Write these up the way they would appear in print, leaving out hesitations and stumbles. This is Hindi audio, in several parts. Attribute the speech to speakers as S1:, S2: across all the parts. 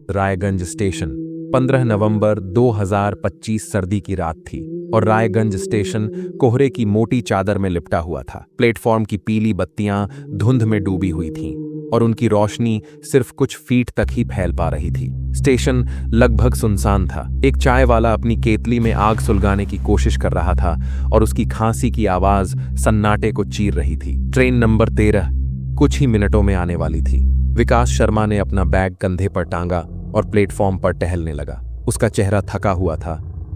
S1: रायगंज स्टेशन। 15 नवंबर 2025 सर्दी की रात थी और रायगंज स्टेशन कोहरे की मोटी चादर में लिपटा हुआ था। प्लेटफॉर्म की पीली बत्तियां धुंध में डूबी हुई थीं और उनकी रोशनी सिर्फ कुछ फीट तक ही फैल पा रही थी। स्टेशन लगभग सुनसान था। एक चाय वाला अपनी केतली में आग सुलगाने की कोशिश कर रहा था और उसकी खांसी की आवाज सन्नाटे को चीर रही थी। ट्रेन नंबर 13 कुछ ही मिनटों में आने वाली थी। विकास शर्मा ने अपना बैग कंधे पर टांगा और प्लेटफॉर्म पर टहलने लगा। उसका चेहरा थका हुआ था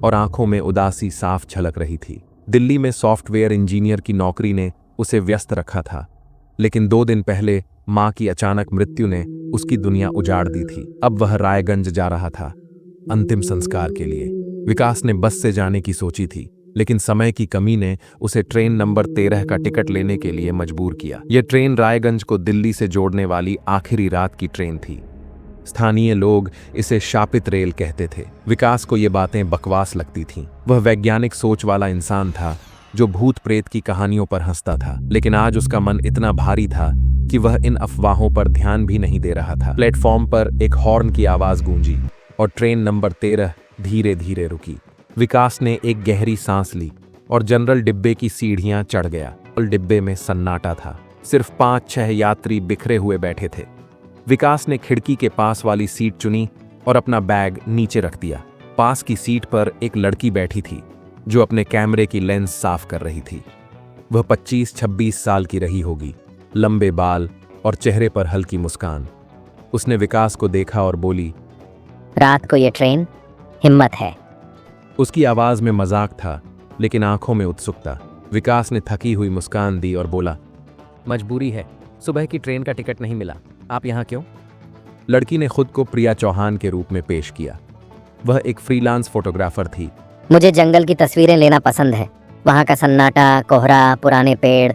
S1: और आंखों में उदासी साफ झलक रही थी। दिल्ली में सॉफ्टवेयर इंजीनियर की नौकरी ने उसे व्यस्त रखा था, लेकिन 2 दिन पहले मां की अचानक मृत्यु ने उसकी दुनिया उजाड़ दी थी। अब वह रायगंज जा रहा था अंतिम संस्कार के लिए। विकास ने बस से जाने की सोची थी, लेकिन समय की कमी ने उसे ट्रेन नंबर 13 का टिकट लेने के लिए मजबूर किया। यह ट्रेन रायगंज को दिल्ली से जोड़ने वाली आखिरी रात की ट्रेन थी। स्थानीय लोग इसे शापित रेल कहते थे। विकास को ये बातें बकवास लगती थीं। वह वैज्ञानिक सोच वाला इंसान था जो भूत प्रेत की कहानियों पर हंसता था, लेकिन आज उसका मन इतना भारी था कि वह इन अफवाहों पर ध्यान भी नहीं दे रहा था। प्लेटफॉर्म पर एक हॉर्न की आवाज गूंजी और ट्रेन नंबर 13 धीरे धीरे रुकी। विकास ने एक गहरी सांस ली और जनरल डिब्बे की सीढ़ियां चढ़ गया। डिब्बे में सन्नाटा था। सिर्फ 5-6 यात्री बिखरे हुए बैठे थे। विकास ने खिड़की के पास वाली सीट चुनी और अपना बैग नीचे रख दिया। पास की सीट पर एक लड़की बैठी थी जो अपने कैमरे की लेंस साफ कर रही थी। वह 25-26 साल की रही होगी, लंबे बाल और चेहरे पर हल्की मुस्कान। उसने विकास को देखा और बोली,
S2: रात को ये ट्रेन हिम्मत है।
S1: उसकी आवाज में मजाक था, लेकिन आंखों में उत्सुकता। विकास ने थकी हुई मुस्कान दी और बोला,
S3: मजबूरी है, सुबह की ट्रेन का टिकट नहीं मिला। आप यहाँ क्यों?
S1: लड़की ने खुद को प्रिया चौहान के रूप में पेश किया। वह एक फ्रीलांस फोटोग्राफर थी।
S2: मुझे जंगल की तस्वीरें लेना पसंद है। वहाँ का सन्नाटा, कोहरा, पुराने पेड़,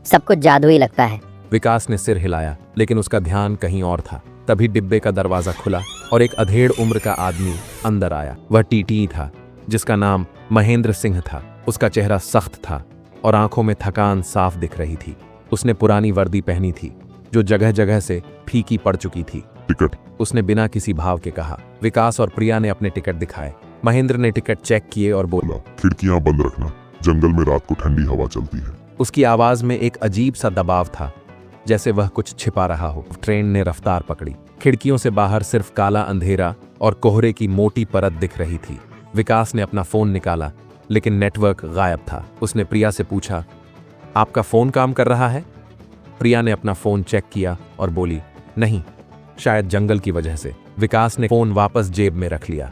S2: सब कुछ जादुई लगता है।
S1: विकास ने सिर हिलाया, लेकिन उसका ध्यान कहीं और था। तभी डिब्बे का दरवाजा खुला और एक अधेड़ उम्र का आदमी अंदर आया। वह टीटी था, जिसका नाम महेंद्र सिंह था। उसका चेहरा सख्त था और आंखों में थकान साफ दिख रही थी। उसने पुरानी वर्दी पहनी थी जो जगह जगह से फीकी पड़ चुकी थी।
S4: टिकट,
S1: उसने बिना किसी भाव के कहा। विकास और प्रिया ने अपने टिकट दिखाए। महेंद्र ने टिकट चेक किए और बोला,
S4: खिड़कियां बंद रखना, जंगल में रात को ठंडी हवा चलती है।
S1: उसकी आवाज में एक अजीब सा दबाव था, जैसे वह कुछ छिपा रहा हो। ट्रेन ने रफ्तार पकड़ी। खिड़कियों से बाहर सिर्फ काला अंधेरा और कोहरे की मोटी परत दिख रही थी। विकास ने अपना फोन निकाला, लेकिन नेटवर्क गायब था। उसने प्रिया से पूछा, आपका फोन काम कर रहा है? प्रिया ने अपना फोन चेक किया और बोली, नहीं, शायद जंगल की वजह से। विकास ने फोन वापस जेब में रख लिया।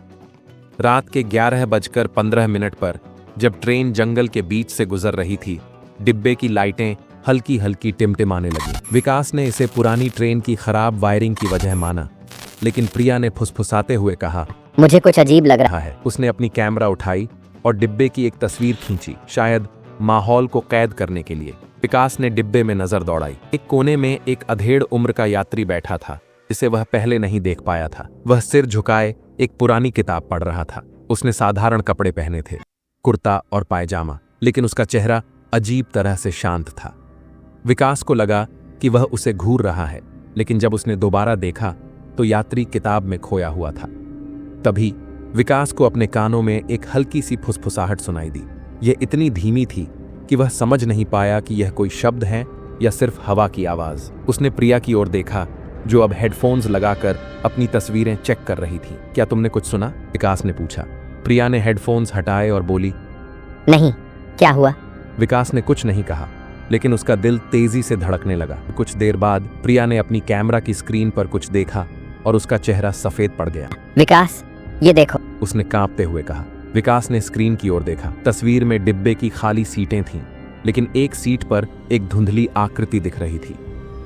S1: रात के 11:15 पर जब ट्रेन जंगल के बीच से गुजर रही थी, डिब्बे की लाइटें हल्की हल्की टिमटिमाने लगी। विकास ने इसे पुरानी ट्रेन की खराब वायरिंग की वजह माना, लेकिन प्रिया ने फुसफुसाते हुए कहा,
S2: मुझे कुछ अजीब लग रहा
S1: है। उसने अपनी कैमरा उठाई और डिब्बे की एक तस्वीर खींची, शायद माहौल को कैद करने के लिए। विकास ने डिब्बे में नजर दौड़ाई। एक कोने में एक अधेड़ उम्र का यात्री बैठा था, जिसे वह पहले नहीं देख पाया था। वह सिर झुकाए एक पुरानी किताब पढ़ रहा था। उसने साधारण कपड़े पहने थे, कुर्ता और पायजामा, लेकिन उसका चेहरा अजीब तरह से शांत था। विकास को लगा कि वह उसे घूर रहा है, लेकिन जब उसने दोबारा देखा तो यात्री किताब में खोया हुआ था। तभी विकास को अपने कानों में एक हल्की सी फुसफुसाहट सुनाई दी। यह इतनी धीमी थी कि वह समझ नहीं पाया कि यह कोई शब्द है या सिर्फ हवा की आवाज। उसने प्रिया की ओर देखा, जो अब हेडफोन्स लगाकर अपनी तस्वीरें चेक कर रही थी। क्या तुमने कुछ सुना? विकास ने पूछा। प्रिया ने हेडफोन्स हटाए और बोली,
S2: नहीं, क्या हुआ?
S1: विकास ने कुछ नहीं कहा, लेकिन उसका दिल तेजी से धड़कने लगा। कुछ देर बाद प्रिया ने अपनी कैमरा की स्क्रीन पर कुछ देखा और उसका चेहरा सफेद पड़ गया।
S2: विकास, ये देखो,
S1: उसने कांपते हुए कहा। विकास ने स्क्रीन की ओर देखा। तस्वीर में डिब्बे की खाली सीटें थीं, लेकिन एक सीट पर एक धुंधली आकृति दिख रही थी,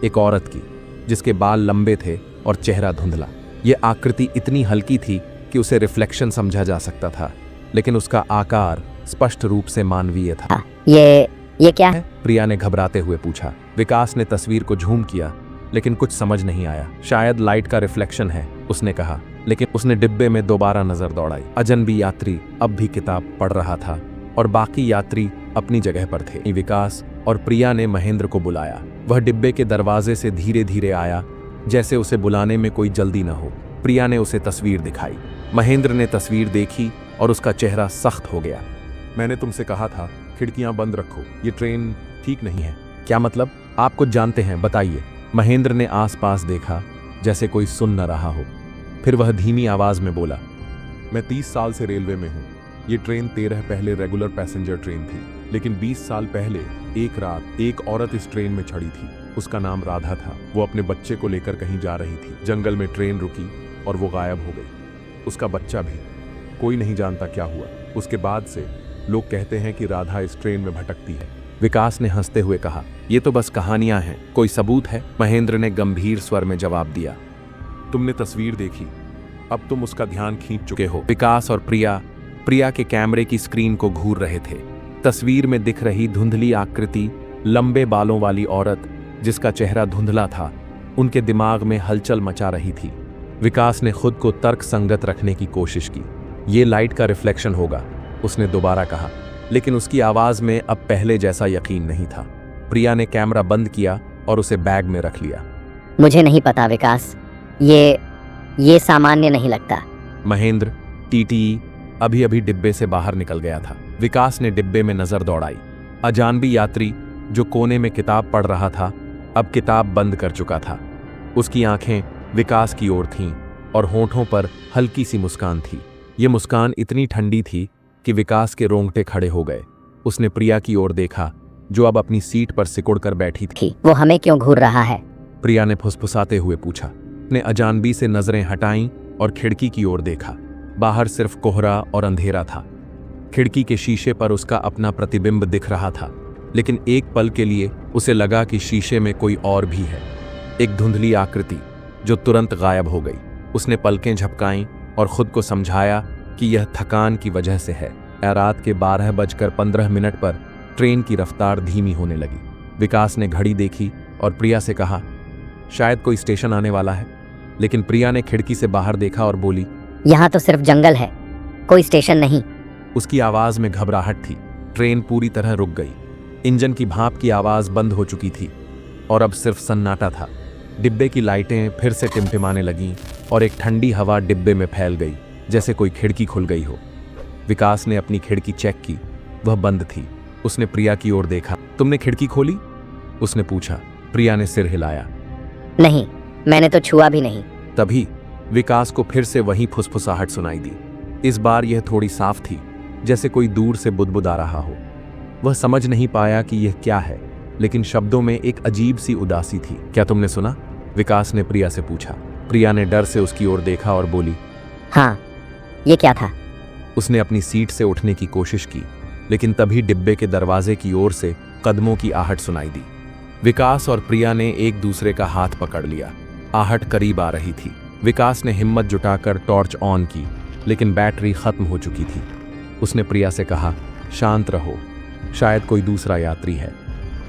S1: एक औरत की, जिसके बाल लंबे थे और चेहरा धुंधला। यह आकृति इतनी हल्की थी कि उसे रिफ्लेक्शन समझा जा सकता था, लेकिन उसका आकार स्पष्ट रूप से मानवीय था।
S2: ये क्या है?
S1: प्रिया ने घबराते हुए पूछा। विकास ने तस्वीर को झूम किया, लेकिन कुछ समझ नहीं आया। शायद लाइट का रिफ्लेक्शन है, उसने कहा, लेकिन उसने डिब्बे में दोबारा नजर दौड़ाई। अजनबी यात्री अब भी किताब पढ़ रहा था और बाकी यात्री अपनी जगह पर थे। विकास और प्रिया ने महेंद्र को बुलाया। वह डिब्बे के दरवाजे से धीरे धीरे आया, जैसे उसे बुलाने में कोई जल्दी न हो। प्रिया ने उसे तस्वीर दिखाई। महेंद्र ने तस्वीर देखी और उसका चेहरा सख्त हो गया। मैंने तुमसे कहा था खिड़कियां बंद रखो, ये ट्रेन ठीक नहीं है। क्या मतलब? आप कुछ जानते हैं, बताइए। महेंद्र ने आसपास देखा जैसे कोई सुन न रहा हो। फिर वह धीमी आवाज में बोला, मैं 30 साल से रेलवे में हूँ। ये ट्रेन 13 पहले रेगुलर पैसेंजर ट्रेन थी, लेकिन 20 साल पहले एक रात एक औरत इस ट्रेन में चढ़ी थी। उसका नाम राधा था। वो अपने बच्चे को लेकर कहीं जा रही थी। जंगल में ट्रेन रुकी और वो गायब हो गई, उसका बच्चा भी। कोई नहीं जानता क्या हुआ। उसके बाद से लोग कहते हैं कि राधा इस ट्रेन में भटकती है। विकास ने हंसते हुए कहा, ये तो बस कहानियां हैं, कोई सबूत है? महेंद्र ने गंभीर स्वर में जवाब दिया, तुमने तस्वीर देखी, अब तुम उसका ध्यान खींच चुके हो। विकास और प्रिया के कैमरे की स्क्रीन को घूर रहे थे। तस्वीर में दिख रही धुंधली आकृति, लंबे बालों वाली औरत जिसका चेहरा धुंधला था, उनके दिमाग में हलचल मचा रही थी। विकास ने खुद को तर्क संगत रखने की कोशिश की। ये लाइट का रिफ्लेक्शन होगा, उसने दोबारा कहा, लेकिन उसकी आवाज में अब पहले जैसा यकीन नहीं था। प्रिया ने कैमरा बंद किया और उसे बैग में रख लिया।
S2: मुझे नहीं पता विकास, ये सामान्य नहीं लगता।
S1: महेंद्र टीटी अभी अभी डिब्बे से बाहर निकल गया था। विकास ने डिब्बे में नजर दौड़ाई। अजानबी यात्री जो कोने में किताब पढ़ रहा था, अब किताब बंद कर चुका था। उसकी आंखें विकास की ओर थीं और होंठों पर हल्की सी मुस्कान थी। ये मुस्कान इतनी ठंडी थी कि विकास के रोंगटे खड़े हो गए। उसने प्रिया की ओर देखा जो अब अपनी सीट पर सिकुड़कर बैठी थी।
S2: वो हमें क्यों घूर रहा है?
S1: प्रिया ने फुसफुसाते हुए पूछा। ने अजानबी से नजरें हटाईं और खिड़की की ओर देखा। बाहर सिर्फ कोहरा और अंधेरा था। खिड़की के शीशे पर उसका अपना प्रतिबिंब दिख रहा था, लेकिन एक पल के लिए उसे लगा कि शीशे में कोई और भी है, एक धुंधली आकृति जो तुरंत गायब हो गई। उसने पलकें झपकाईं और खुद को समझाया कि यह थकान की वजह से है। रात के 12:15 पर ट्रेन की रफ्तार धीमी होने लगी। विकास ने घड़ी देखी और प्रिया से कहा, शायद कोई स्टेशन आने वाला है। लेकिन प्रिया ने खिड़की से बाहर देखा और बोली,
S2: यहाँ तो सिर्फ जंगल है, कोई स्टेशन नहीं।
S1: उसकी आवाज में घबराहट थी। ट्रेन पूरी तरह रुक गई। इंजन की भाप की आवाज बंद हो चुकी थी और अब सिर्फ सन्नाटा था। डिब्बे की लाइटें फिर से टिमटिमाने लगीं और एक ठंडी हवा डिब्बे में फैल गई, जैसे कोई खिड़की खुल गई हो। विकास ने अपनी खिड़की चेक की, वह बंद थी। उसने प्रिया की ओर देखा। तुमने खिड़की खोली? उसने पूछा। प्रिया ने सिर हिलाया।
S2: नहीं, मैंने तो छुआ भी नहीं।
S1: तभी विकास को फिर से वही फुसफुसाहट सुनाई दी। इस बार यह थोड़ी साफ थी, जैसे कोई दूर से बुदबुदा रहा हो। वह समझ नहीं पाया कि यह क्या है, लेकिन शब्दों में एक अजीब सी उदासी थी। क्या तुमने सुना? विकास ने प्रिया से पूछा। प्रिया ने डर से उसकी ओर देखा और बोली,
S2: हाँ, ये क्या था?
S1: उसने अपनी सीट से उठने की कोशिश की, लेकिन तभी डिब्बे के दरवाजे की ओर से कदमों की आहट सुनाई दी। विकास और प्रिया ने एक दूसरे का हाथ पकड़ लिया। आहट करीब आ रही थी। विकास ने हिम्मत जुटाकर टॉर्च ऑन की, लेकिन बैटरी खत्म हो चुकी थी। उसने प्रिया से कहा, शांत रहो, शायद कोई दूसरा यात्री है।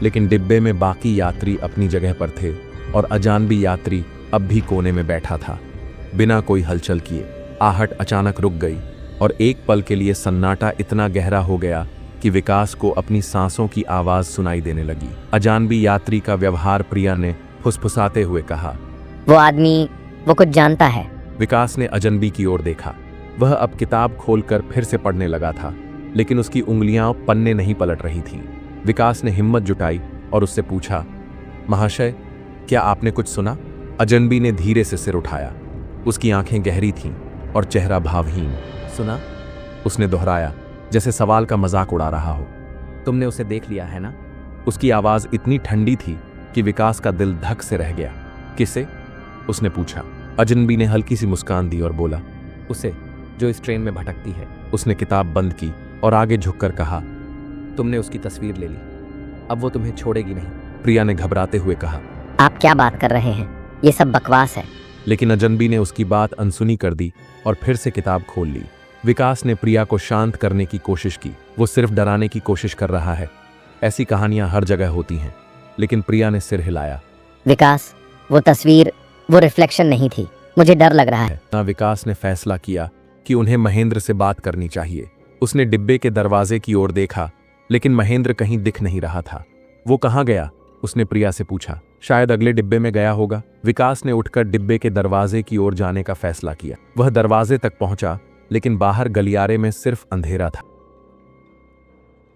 S1: लेकिन डिब्बे में बाकी यात्री अपनी जगह पर थे और अजानबी यात्री अब भी कोने में बैठा था, बिना कोई हलचल किए। आहट अचानक रुक गई और एक पल के लिए सन्नाटा इतना गहरा हो गया कि विकास को अपनी सांसों की आवाज सुनाई देने लगी। अजानबी यात्री का व्यवहार प्रिया ने फुसफुसाते हुए कहा,
S2: वो आदमी वो कुछ जानता है।
S1: विकास ने अजनबी की ओर देखा। वह अब किताब खोलकर फिर से पढ़ने लगा था, लेकिन उसकी उंगलियां पन्ने नहीं पलट रही थीं। विकास ने हिम्मत जुटाई और उससे पूछा, महाशय, क्या आपने कुछ सुना? अजनबी ने धीरे से सिर उठाया। उसकी आंखें गहरी थीं और चेहरा भावहीन।
S3: सुना?
S1: उसने दोहराया, जैसे सवाल का मजाक उड़ा रहा हो।
S3: तुमने उसे देख लिया है ना?
S1: उसकी आवाज इतनी ठंडी थी कि विकास का दिल धक से रह गया। किसे? उसने पूछा। अजनबी ने हल्की सी मुस्कान दी और बोला,
S3: उसे जो इस ट्रेन में भटकती है।
S1: उसने किताब बंद की और आगे झुककर कहा,
S3: तुमने उसकी तस्वीर ले ली, अब वो तुम्हें छोड़ेगी नहीं।
S1: प्रिया ने घबराते हुए कहा,
S2: आप क्या बात कर रहे हैं? ये सब बकवास है।
S1: लेकिन अजनबी ने उसकी बात अनसुनी कर दी और फिर से किताब खोल ली। विकास ने प्रिया को शांत करने की कोशिश की। वो सिर्फ डराने की कोशिश कर रहा है। ऐसी कहानियां हर जगह होती हैं। लेकिन प्रिया ने सिर हिलाया।
S2: विकास, वो तस्वीर, वो रिफ्लेक्शन नहीं थी। मुझे डर लग रहा है।
S1: विकास ने फैसला किया कि उन्हें महेंद्र से बात करनी चाहिए। उसने डिब्बे के दरवाजे की ओर देखा, लेकिन महेंद्र कहीं दिख नहीं रहा था। वो कहाँ गया? उसने प्रिया से पूछा। शायद अगले डिब्बे में गया होगा। विकास ने उठकर डिब्बे के दरवाजे की ओर जाने का फैसला किया। वह दरवाजे तक पहुंचा, लेकिन बाहर गलियारे में सिर्फ अंधेरा था।